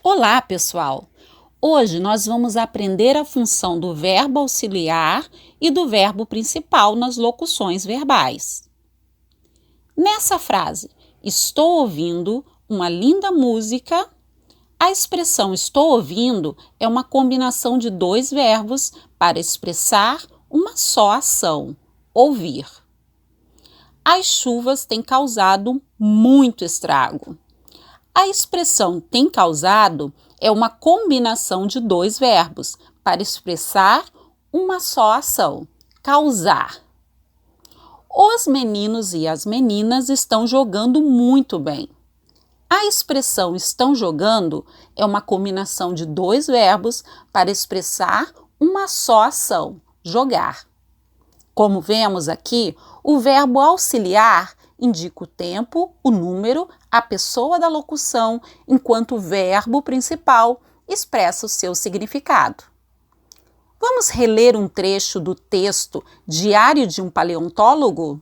Olá, pessoal! Hoje nós vamos aprender a função do verbo auxiliar e do verbo principal nas locuções verbais. Nessa frase, estou ouvindo uma linda música, a expressão estou ouvindo é uma combinação de dois verbos para expressar uma só ação, ouvir. As chuvas têm causado muito estrago. A expressão tem causado é uma combinação de dois verbos para expressar uma só ação, causar. Os meninos e as meninas estão jogando muito bem. A expressão estão jogando é uma combinação de dois verbos para expressar uma só ação, jogar. Como vemos aqui, o verbo auxiliar indica o tempo, o número, a pessoa da locução, enquanto o verbo principal expressa o seu significado. Vamos reler um trecho do texto Diário de um Paleontólogo?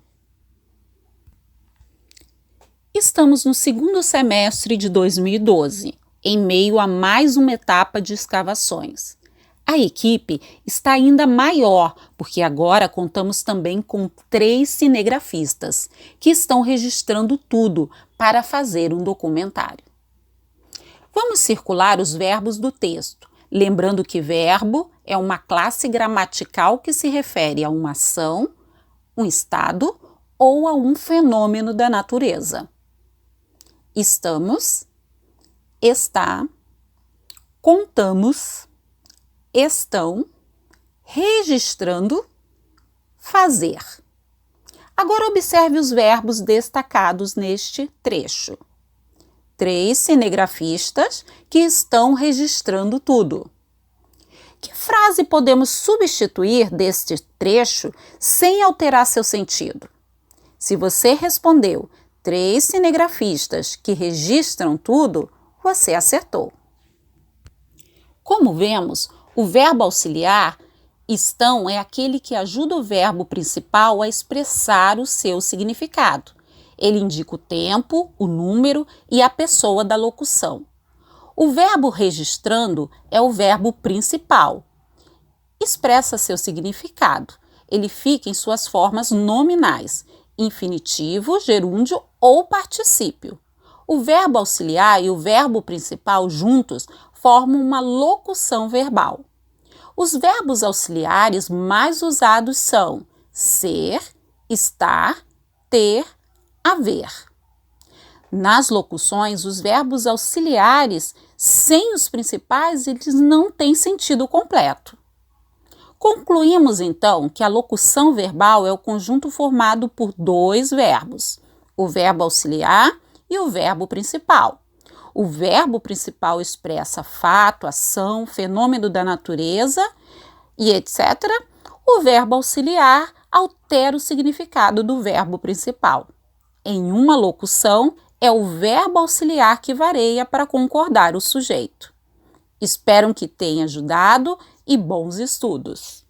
Estamos no segundo semestre de 2012, em meio a mais uma etapa de escavações. A equipe está ainda maior, porque agora contamos também com 3 cinegrafistas, que estão registrando tudo para fazer um documentário. Vamos circular os verbos do texto, lembrando que verbo é uma classe gramatical que se refere a uma ação, um estado ou a um fenômeno da natureza. Estamos, está, contamos, estão, registrando, fazer. Agora observe os verbos destacados neste trecho. 3 cinegrafistas que estão registrando tudo. Que frase podemos substituir deste trecho sem alterar seu sentido? Se você respondeu 3 cinegrafistas que registram tudo, você acertou. Como vemos, o verbo auxiliar, estão, é aquele que ajuda o verbo principal a expressar o seu significado. Ele indica o tempo, o número e a pessoa da locução. O verbo registrando é o verbo principal. Expressa seu significado. Ele fica em suas formas nominais, infinitivo, gerúndio ou particípio. O verbo auxiliar e o verbo principal juntos formam uma locução verbal. Os verbos auxiliares mais usados são ser, estar, ter, haver. Nas locuções, os verbos auxiliares, sem os principais, eles não têm sentido completo. Concluímos, então, que a locução verbal é o conjunto formado por 2 verbos, o verbo auxiliar e o verbo principal. O verbo principal expressa fato, ação, fenômeno da natureza e etc. O verbo auxiliar altera o significado do verbo principal. Em uma locução, é o verbo auxiliar que varia para concordar o sujeito. Espero que tenha ajudado e bons estudos!